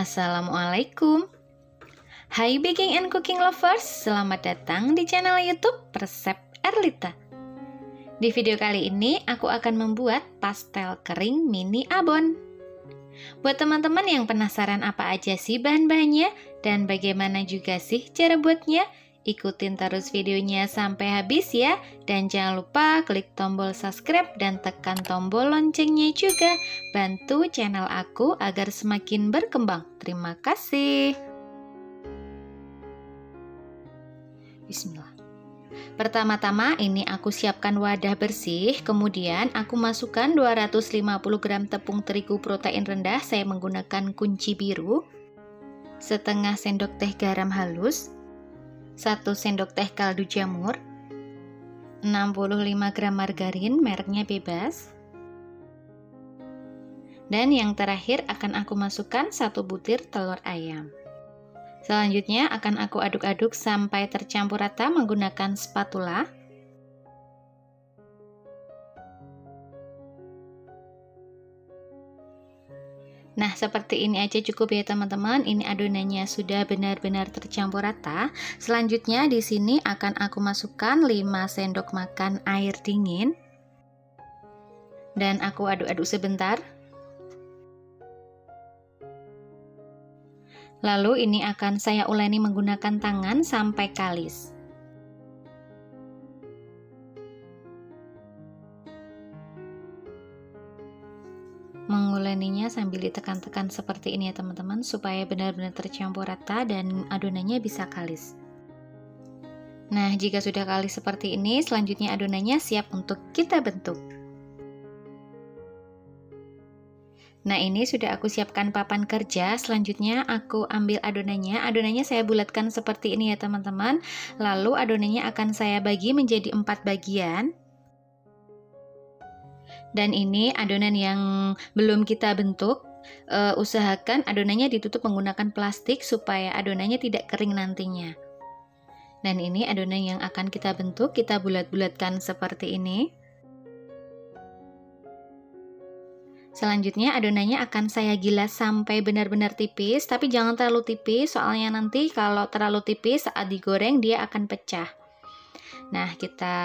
Assalamualaikum. Hai baking and cooking lovers, selamat datang di channel YouTube Resep Erlita. Di video kali ini aku akan membuat pastel kering mini abon. Buat teman-teman yang penasaran apa aja sih bahan-bahannya dan bagaimana juga sih cara buatnya, ikutin terus videonya sampai habis ya. Dan jangan lupa klik tombol subscribe dan tekan tombol loncengnya juga. Bantu channel aku agar semakin berkembang. Terima kasih. Bismillah. Pertama-tama ini aku siapkan wadah bersih, kemudian aku masukkan 250 gram tepung terigu protein rendah, saya menggunakan kunci biru, setengah sendok teh garam halus, 1 sendok teh kaldu jamur, 65 gram margarin mereknya bebas, dan yang terakhir akan aku masukkan 1 butir telur ayam. Selanjutnya akan aku aduk-aduk sampai tercampur rata menggunakan spatula. Nah, seperti ini aja cukup ya teman-teman. Ini adonannya sudah benar-benar tercampur rata. Selanjutnya di sini akan aku masukkan 5 sendok makan air dingin. Dan aku aduk-aduk sebentar. Lalu ini akan saya uleni menggunakan tangan sampai kalis. Menguleninya sambil ditekan-tekan seperti ini ya teman-teman, supaya benar-benar tercampur rata dan adonannya bisa kalis. Nah, jika sudah kalis seperti ini, selanjutnya adonannya siap untuk kita bentuk. Nah, ini sudah aku siapkan papan kerja. Selanjutnya aku ambil adonannya. Adonannya saya bulatkan seperti ini ya teman-teman. Lalu adonannya akan saya bagi menjadi 4 bagian. Dan ini adonan yang belum kita bentuk. Usahakan adonannya ditutup menggunakan plastik supaya adonannya tidak kering nantinya. Dan ini adonan yang akan kita bentuk, kita bulat-bulatkan seperti ini. Selanjutnya adonannya akan saya gilas sampai benar-benar tipis, tapi jangan terlalu tipis soalnya nanti kalau terlalu tipis saat digoreng dia akan pecah. Nah, kita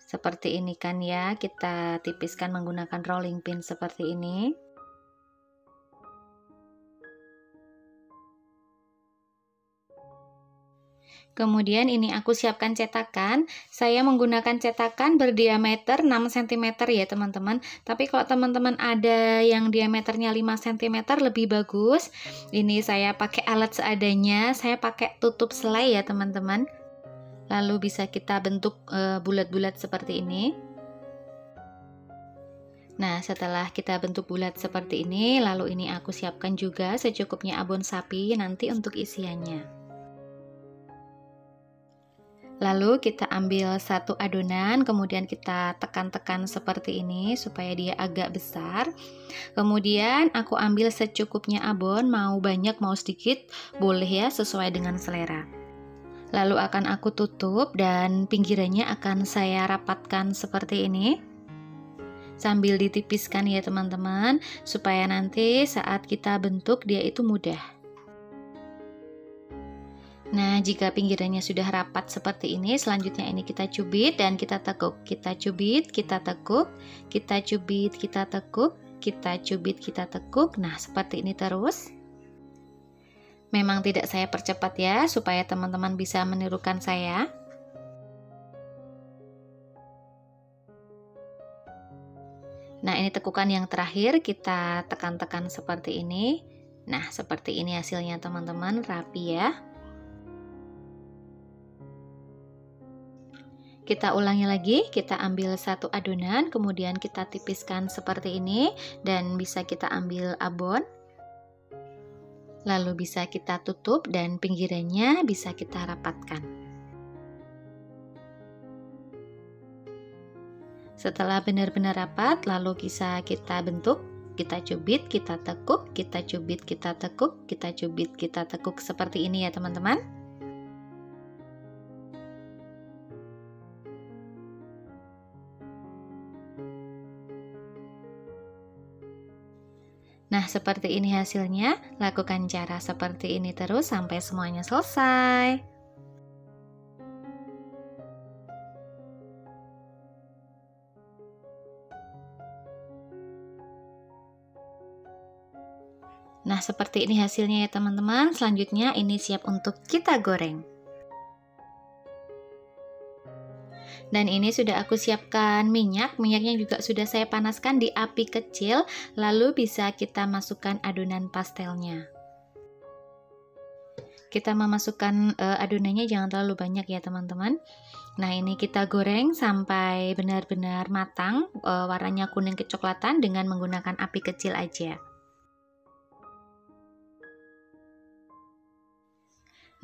seperti ini kan ya, kita tipiskan menggunakan rolling pin seperti ini. Kemudian ini aku siapkan cetakan. Saya menggunakan cetakan berdiameter 6 cm ya teman-teman. Tapi kalau teman-teman ada yang diameternya 5 cm lebih bagus. Ini saya pakai alat seadanya. Saya pakai tutup selai ya teman-teman. Lalu bisa kita bentuk bulat-bulat seperti ini. Nah, setelah kita bentuk bulat seperti ini, lalu ini aku siapkan juga secukupnya abon sapi nanti untuk isiannya. Lalu kita ambil satu adonan, kemudian kita tekan-tekan seperti ini supaya dia agak besar. Kemudian aku ambil secukupnya abon, mau banyak mau sedikit, boleh ya sesuai dengan selera. Lalu akan aku tutup dan pinggirannya akan saya rapatkan seperti ini. Sambil ditipiskan ya teman-teman, supaya nanti saat kita bentuk dia itu mudah. Nah, jika pinggirannya sudah rapat seperti ini, selanjutnya ini kita cubit dan kita tekuk. Kita cubit, kita tekuk, kita cubit, kita tekuk, kita cubit, kita tekuk. Nah, seperti ini terus. Memang tidak saya percepat ya, supaya teman-teman bisa menirukan saya. Nah, ini tekukan yang terakhir, kita tekan-tekan seperti ini. Nah, seperti ini hasilnya teman-teman, rapi ya. Kita ulangi lagi, kita ambil satu adonan, kemudian kita tipiskan seperti ini, dan bisa kita ambil abon. Lalu bisa kita tutup dan pinggirannya bisa kita rapatkan. Setelah benar-benar rapat, lalu bisa kita bentuk, kita cubit, kita tekuk, kita cubit, kita tekuk, kita cubit, kita tekuk seperti ini ya teman-teman. Nah, Nah, seperti ini hasilnya. Lakukan cara seperti ini terus sampai semuanya selesai. Nah, seperti ini hasilnya ya teman-teman. Selanjutnya ini siap untuk kita goreng. Dan ini sudah aku siapkan minyak. Minyaknya juga sudah saya panaskan di api kecil. Lalu bisa kita masukkan adonan pastelnya. Kita memasukkan adonannya jangan terlalu banyak ya teman-teman. Nah, ini kita goreng sampai benar-benar matang. Warnanya kuning kecoklatan dengan menggunakan api kecil aja.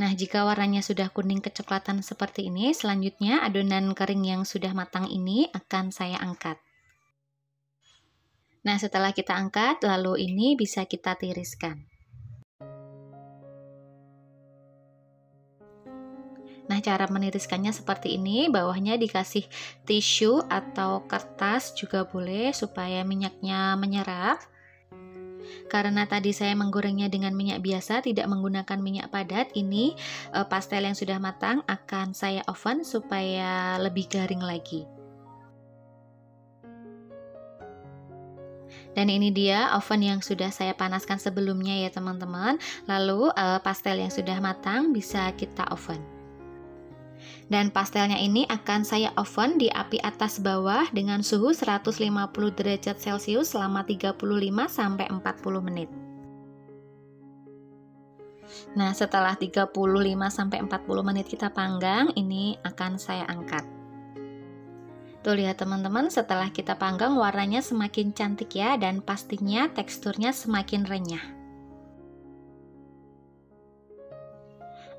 Nah, jika warnanya sudah kuning kecoklatan seperti ini, selanjutnya adonan kering yang sudah matang ini akan saya angkat. Nah, setelah kita angkat, lalu ini bisa kita tiriskan. Nah, cara meniriskannya seperti ini, bawahnya dikasih tisu atau kertas juga boleh supaya minyaknya menyerap. Karena tadi saya menggorengnya dengan minyak biasa, tidak menggunakan minyak padat, ini pastel yang sudah matang akan saya oven supaya lebih garing lagi. Dan ini dia oven yang sudah saya panaskan sebelumnya ya teman-teman. Lalu pastel yang sudah matang bisa kita oven. Dan pastelnya ini akan saya oven di api atas bawah dengan suhu 150 derajat Celcius selama 35-40 menit. Nah, setelah 35-40 menit kita panggang, ini akan saya angkat. Tuh lihat teman-teman, setelah kita panggang warnanya semakin cantik ya, dan pastinya teksturnya semakin renyah.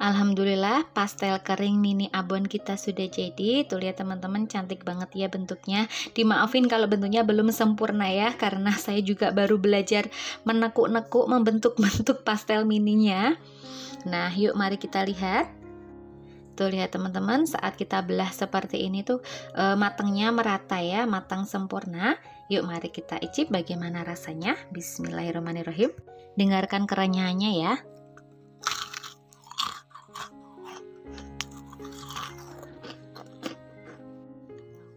Alhamdulillah, pastel kering mini abon kita sudah jadi. Tuh lihat teman-teman, cantik banget ya bentuknya. Dimaafin kalau bentuknya belum sempurna ya, karena saya juga baru belajar menekuk-nekuk membentuk-bentuk pastel mininya. Nah, yuk mari kita lihat. Tuh lihat teman-teman, saat kita belah seperti ini tuh matangnya merata ya, matang sempurna. Yuk mari kita icip bagaimana rasanya. Bismillahirrahmanirrahim. Dengarkan kerenyahannya ya.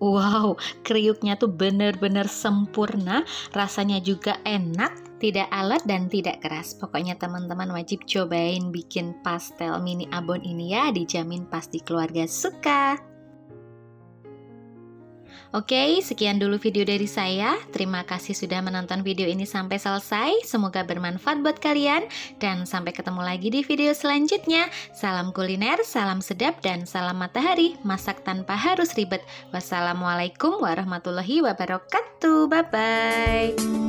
Wow, kriuknya tuh bener-bener sempurna, rasanya juga enak, tidak alot dan tidak keras. Pokoknya teman-teman wajib cobain bikin pastel mini abon ini ya, dijamin pasti keluarga suka. Oke, sekian dulu video dari saya. Terima kasih sudah menonton video ini sampai selesai. Semoga bermanfaat buat kalian. Dan sampai ketemu lagi di video selanjutnya. Salam kuliner, salam sedap, dan salam matahari. Masak tanpa harus ribet. Wassalamualaikum warahmatullahi wabarakatuh. Bye-bye.